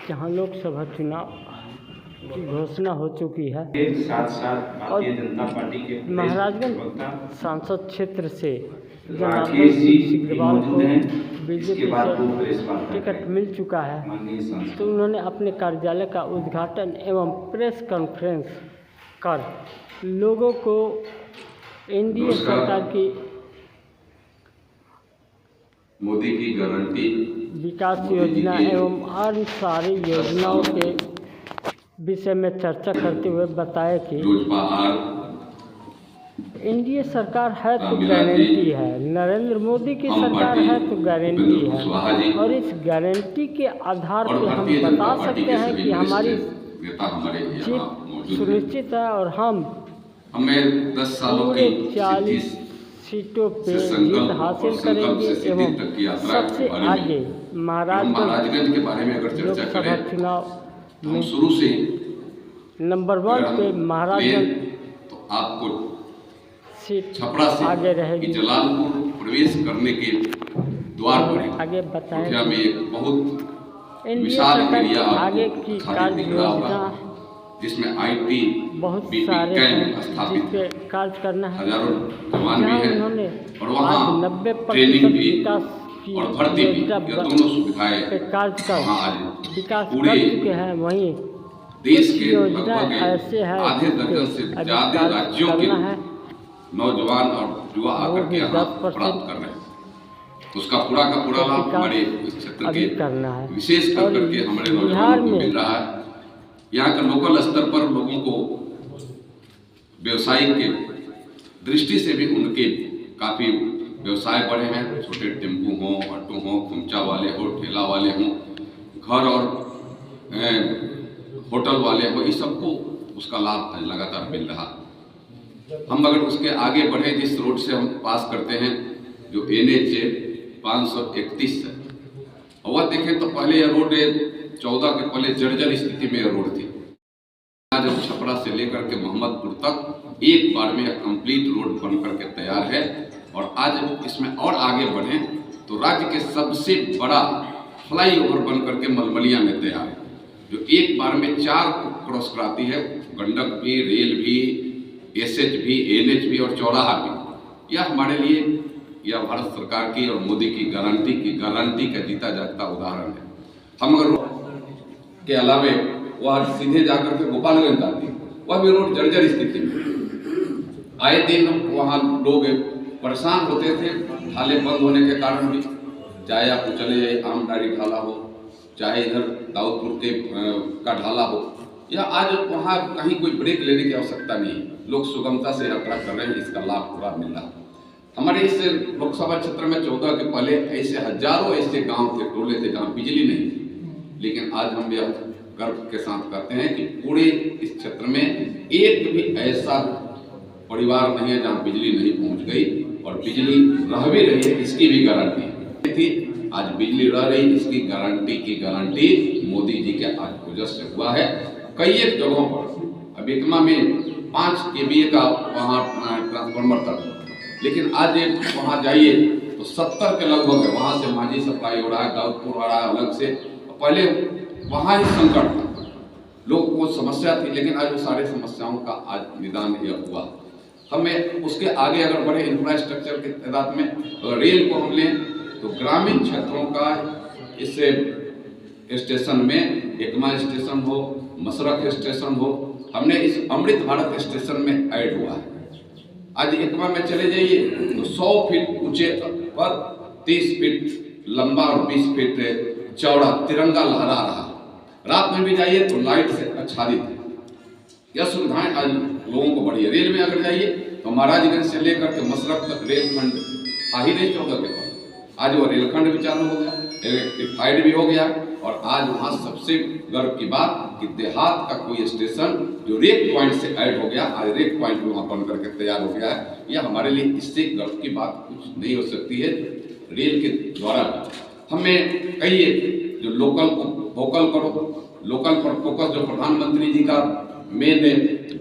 जहां लोकसभा चुनाव की घोषणा हो चुकी है साथ साथ और भारतीय जनता पार्टी के महाराजगंज सांसद क्षेत्र से राकेश जनार्दन जी सिग्रीवाल को मौजूद हैं। बीजेपी इसके बाद वो से प्रेस वार्ता टिकट करेंगे। मिल चुका है, माननीय सांसद तो उन्होंने अपने कार्यालय का उद्घाटन एवं प्रेस कॉन्फ्रेंस कर लोगों को एनडीए सरकार की मोदी की गारंटी विकास योजना एवं अन्य सारी योजनाओं के विषय में चर्चा करते हुए बताया कि लोजपा एनडीए सरकार है तो गारंटी है, नरेंद्र मोदी की सरकार है तो गारंटी है, और इस गारंटी के आधार पर हम बता सकते हैं कि हमारी जीत सुनिश्चित है और हम हमें 10 सालों पूरे की 40 सीटों पे जीत हासिल करेंगे एवं सबसे आगे महाराजगंज के बारे में अगर चर्चा लोकसभा करें चुनाव हम में शुरू से नंबर 1 पे महाराजगंज तो आपको सीट छपरा से आगे रहेगी। जलालपुर प्रवेश करने के द्वार पर आगे बताएं कोठिया में एक बहुत एनडीए विशाल सरकार एरिया की आगे आपको की खाली कार्य दिख रहा योजना होगा, जिसमें आईटी बहुत बीपी सारे कैंप हैं स्थापित जिस पे कार्य करना है, हजारों जवान भी जहाँ हैं उन्होंने और आज वहाँ 90% ट्रेनिंग भी विकास की और भर्ती भी, योजना ये दोनों सुविधाएं पे कार्य कर वहाँ आज विकास पूरे कर चुके हैं। वहीं देश कुछ के योजना लगभग ऐसे है आधे दर्जन से अभी ज्यादा कार्य राज्यों के करना है, नौजवान और युवा वो आकर के भी यहाँ 10% प्राप्त कर रहे हैं। तो उसका पूरा का पूरा लाभ विकास हमारे इस क्षेत्र अभी के करना है। विशेष कर और करके हमारे बिहार नौजवानों को में मिल रहा है। यहाँ के लोकल स्तर पर लोगों को व्यवसायिक के दृष्टि से भी उनके काफी व्यवसाय बढ़े हैं। छोटे टेम्पू हों, ऑटो हों, खुमचा वाले हों, ठेला वाले हों, घर और होटल वाले हों, इस सबको उसका लाभ लगातार मिल रहा है। हम अगर उसके आगे बढ़े, जिस रोड से हम पास करते हैं जो NH 531 है, वह देखें तो पहले यह रोड 14 के पहले जर्जर स्थिति में यह रोड थी। आज छपरा से लेकर के मोहम्मदपुर तक एक बार में कंप्लीट रोड बन करके तैयार है। और आज इसमें और आगे बढ़ें तो राज्य के सबसे बड़ा फ्लाईओवर बन करके मलमलिया में तैयार है, जो एक बार में 4 क्रॉस कराती है, गंडक भी, रेल भी, SH भी, NH भी और चौराहा भी। यह हमारे लिए यह भारत सरकार की और मोदी की गारंटी का जीता जागता उदाहरण है। हम अगर के अलावे वह सीधे जाकर के गोपालगंज जाती है, वह भी रोड जर्जर स्थिति में। आए दिन वहाँ लोग परेशान होते थे, ढाले बंद होने के कारण भी, चाहे आप चले जाइए आमदारी ढाला हो, चाहे इधर दाऊदपुर के का ढाला हो, या आज वहाँ कहीं कोई ब्रेक लेने की आवश्यकता नहीं है, लोग सुगमता से यात्रा कर रहे हैं, इसका लाभ पूरा मिल रहा है। हमारे इस लोकसभा क्षेत्र में 14 के पहले ऐसे हजारों ऐसे गांव थे, टोले थे जहाँ बिजली नहीं थी, लेकिन आज हम यह गर्व के साथ कहते हैं कि पूरे इस क्षेत्र में एक भी ऐसा परिवार नहीं है जहाँ बिजली नहीं पहुँच गई, और बिजली रह भी रही है, इसकी भी गारंटी थी। आज बिजली रह रही, इसकी गारंटी मोदी जी के आज वजह से हुआ है। कई एक जगहों पर अब एकमा में 5 kVA का वहाँ ट्रांसफार्मर था, लेकिन आज वहाँ जाइए तो 70 के लगभग है। वहाँ से माझी सप्लाई हो रहा है, दाऊदपुर आ रहा है अलग से। पहले वहाँ ही संकट था, लोगों को समस्या थी, लेकिन आज वो सारे समस्याओं का आज निदान यह हुआ। हमें उसके आगे अगर बढ़े इंफ्रास्ट्रक्चर के तादाद में, अगर रेल को हम लें तो ग्रामीण क्षेत्रों का इस स्टेशन में एकमा स्टेशन हो, मसरख स्टेशन हो, हमने इस अमृत भारत स्टेशन में ऐड हुआ है। आज एकमा में चले जाइए तो 100 फीट ऊंचे पर 30 फीट लंबा और 20 फीट चौड़ा तिरंगा लहरा रहा। रात में भी जाइए तो लाइट से आच्छादित है। यह सुविधाएं आज लोगों को बढ़ी है। रेल में अगर जाइए तो महाराजगंज से लेकर के मसरख तक रेलखंड था ही नहीं 14 के बाद, आज वो रेलखंड भी चालू हो गया, इलेक्ट्रिफाइड भी हो गया। और आज वहाँ सबसे गर्व की बात कि देहात का कोई स्टेशन जो रेक पॉइंट से ऐड हो गया, आज रेक पॉइंट भी वहाँ बन करके तैयार हो गया है। यह हमारे लिए इससे गर्व की बात कुछ नहीं हो सकती है। रेल के द्वारा हमें कई जो लोकल को वोकल करो, लोकल पर फोकस, जो प्रधानमंत्री जी का मेन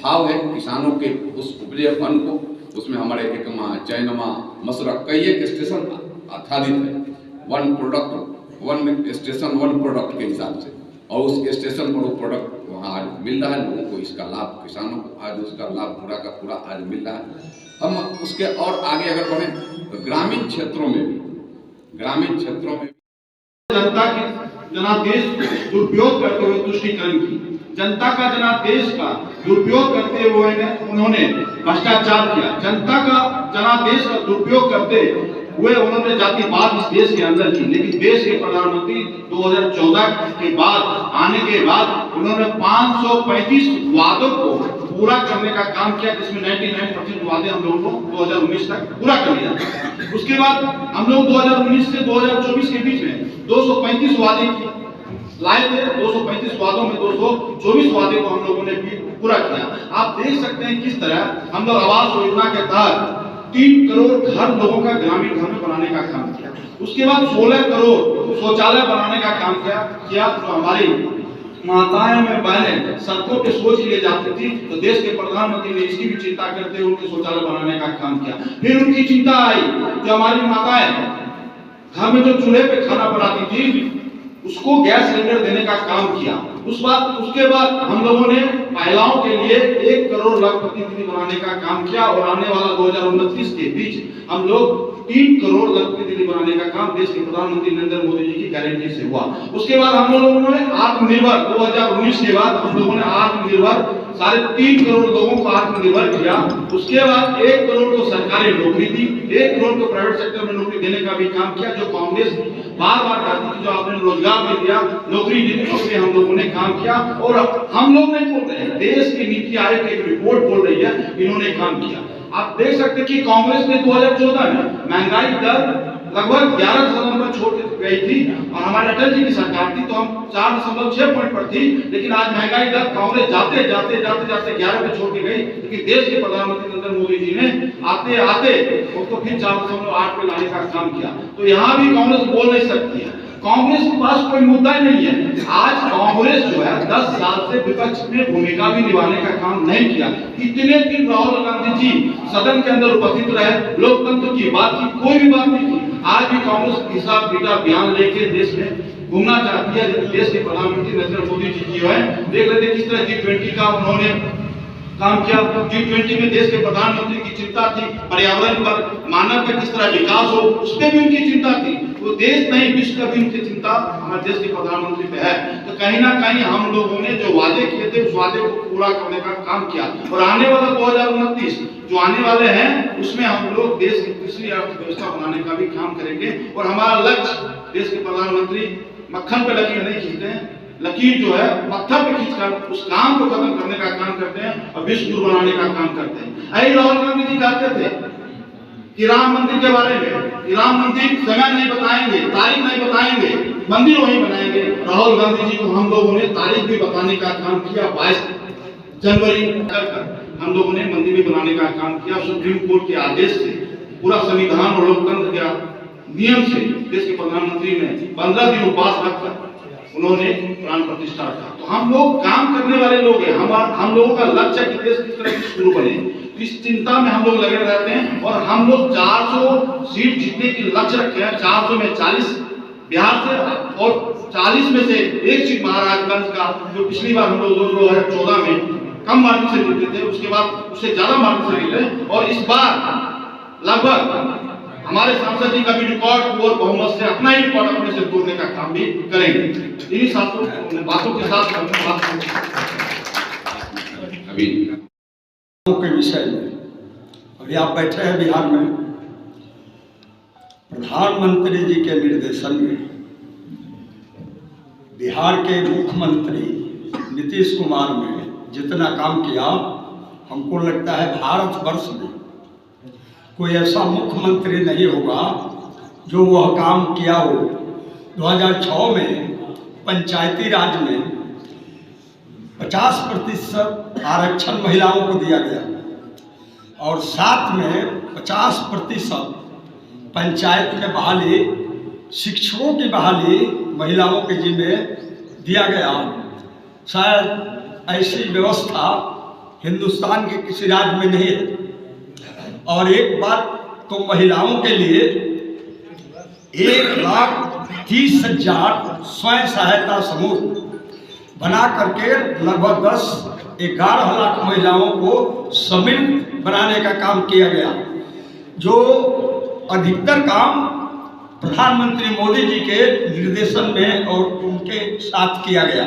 भाव है किसानों के उस उपजे अन्न को, उसमें हमारे एकमा, चैनमा, मसरख कई एक स्टेशन आच्छादित है। वन स्टेशन वन प्रोडक्ट के हिसाब से और उस स्टेशन पर वो प्रोडक्ट वहाँ आज मिल रहा है लोगों को, इसका लाभ किसानों को आज उसका लाभ पूरा का पूरा आज मिल रहा है। हम उसके और आगे अगर बढ़ें तो ग्रामीण क्षेत्रों में जनता के जनादेश दुरुपयोग करते हुए तुष्टीकरण की, जनता का जनादेश का दुरुपयोग करते हुए उन्होंने भ्रष्टाचार किया, जनता का जनादेश का दुरुपयोग करते हुए उन्होंने जातिवाद इस देश के अंदर की। लेकिन देश के प्रधानमंत्री 2014 के बाद आने के बाद उन्होंने 535 वादों को पूरा करने का काम किया, जिसमें 99% वादे हम लोगों को 2019 तक पूरा कर लिया। उसके बाद हम लोग 2019 से 2024 के बीच में 235 वादे लाए थे। 235 वादों में 224 वादे को हम लोगों ने भी पूरा किया। आप देख सकते हैं किस तरह हम लोग आवास योजना के तहत 3 करोड़ घर लोगों का ग्रामीण घर में बनाने का काम किया। उसके बाद 16 करोड़ शौचालय बनाने का काम किया। तो हमारी माताएं में बहनें सड़कों पे सोच ले जाती थी, तो देश के प्रधानमंत्री ने इसकी भी चिंता करते हुए उनके शौचालय बनाने का काम किया। फिर उनकी चिंता आई जो हमारी माताएं घर में जो चूल्हे पे खाना बनाती थी उसको गैस सिलेंडर देने का काम किया। उसके बाद हम लोगों ने महिलाओं के लिए 1 करोड़ लखपति दीदी बनाने का काम किया और आने वाला 2029 के बीच हम लोग 3 करोड़ लखपति दीदी बनाने का काम देश के प्रधानमंत्री नरेंद्र मोदी जी की गारंटी से हुआ। उसके बाद हम लोगों ने आत्मनिर्भर 2019 के बाद हम लोगों ने आत्मनिर्भर 3.5 करोड़ लोगों को आत्मनिर्भर किया। उसके बाद 1 करोड़ को सरकारी नौकरी दी, 1 करोड़ को प्राइवेट सेक्टर में नौकरी देने का भी काम किया, जो कांग्रेस बार बार कहती थी। जो आपने रोजगार में दिया, नौकरी दी, उसमें हम लोगों ने काम किया। और हम लोग नहीं बोल रहे हैं, देश की नीति आयोग की एक रिपोर्ट बोल रही है, इन्होंने काम किया। आप देख सकते हैं कि कांग्रेस ने 2014 में महंगाई दर लगभग 11% पर छोड़ गई थी और हमारे अटल जी की सरकार थी तो हम 4.6 पॉइंट पर थी। लेकिन आज महंगाई दर कांग्रेस जाते जाते 11 पे छोड़ के गई। लेकिन देश के प्रधानमंत्री नरेंद्र मोदी जी ने आते आते उसको फिर 4.8 पे लाने का काम किया। तो यहाँ भी कांग्रेस बोल नहीं सकती है, कांग्रेस के पास कोई मुद्दा ही नहीं है। आज कांग्रेस जो है 10 साल से विपक्ष में भूमिका भी निभाने का काम नहीं किया। इतने दिन राहुल गांधी जी सदन के अंदर उपस्थित रहे, लोकतंत्र की बात की, कोई भी बात नहीं की। आज भी कांग्रेस हिसाब पीटा बयान लेके देश में घूमना चाहती है। देश के प्रधानमंत्री नरेंद्र मोदी जी जो है देख लेते किस तरह G20 का उन्होंने काम किया। G20 में देश के प्रधानमंत्री की चिंता थी पर्यावरण पर, मानव का किस तरह विकास हो, उस पर भी उनकी चिंता थी। वो देश नहीं विश्व का भी उनकी चिंता हमारे देश के प्रधानमंत्री पे है। तो कहीं ना कहीं हम लोगों ने जो वादे किए थे उस वादे को पूरा करने का काम किया। और आने वाला 2029 जो आने वाले हैं उसमें हम लोग देश की तीसरी अर्थव्यवस्था बनाने का भी काम करेंगे। और हमारा लक्ष्य, देश के प्रधानमंत्री मक्खन पे लकीर नहीं खींचते हैं, लकीर जो है पत्थर पे खींचकर उस काम को खत्म करने का काम करते हैं और विश्व गुरु बनाने का काम करते हैं। ऐसे राहुल गांधी जी कहते थे कि राम मंदिर के बारे में, कि राम मंदिर समय नहीं बताएंगे, तारीख नहीं बताएंगे, मंदिर वहीं बनाएंगे। राहुल गांधी जी को हम लोगों ने तारीख भी बताने का काम किया। 22 जनवरी हम लोगों ने मंदिर भी बनाने का काम किया। सुप्रीम कोर्ट के आदेश से, पूरा संविधान और लोकतंत्र के नियम से देश के प्रधानमंत्री ने 15 दिन उपवास रखकर उन्होंने प्राण प्रतिष्ठा रखा। तो हम लोग काम करने वाले लोग हैं। हम लोगों का लक्ष्य है कि देश किस तरह से शुरू बने, इस चिंता में हम लोग लगे रहते हैं। और हम लोग 400 सीट जीतने की लक्ष्य रखे हैं। 400 में 40 बिहार से और 40 में से 1 सीट महाराजगंज का, जो पिछली बार हम लोग 2014 में कम मार्जिन से जीते थे, उसके बाद उससे ज्यादा मार्जिन से जीते। और इस बार लगभग हमारे सांसद जी का भी रिकॉर्ड और बहुमत से अपना ही रिकॉर्ड अपने से तोड़ने का काम भी करेंगे। इन्हीं बातों के साथ अभी के विषय में अभी आप बैठे हैं बिहार में, प्रधानमंत्री जी के निर्देशन में बिहार के मुख्यमंत्री नीतीश कुमार ने जितना काम किया, हमको लगता है भारतवर्ष में कोई ऐसा मुख्यमंत्री नहीं होगा जो वह काम किया हो। 2006 में पंचायती राज में 50% आरक्षण महिलाओं को दिया गया और साथ में 50% पंचायत में बहाली, शिक्षकों की बहाली महिलाओं के जिम्मे दिया गया। शायद ऐसी व्यवस्था हिंदुस्तान के किसी राज्य में नहीं है। और एक बात तो महिलाओं के लिए 1,30,000 स्वयं सहायता समूह बना करके लगभग 10-11 लाख महिलाओं को सम्मिलित बनाने का काम किया गया, जो अधिकतर काम प्रधानमंत्री मोदी जी के निर्देशन में और उनके साथ किया गया।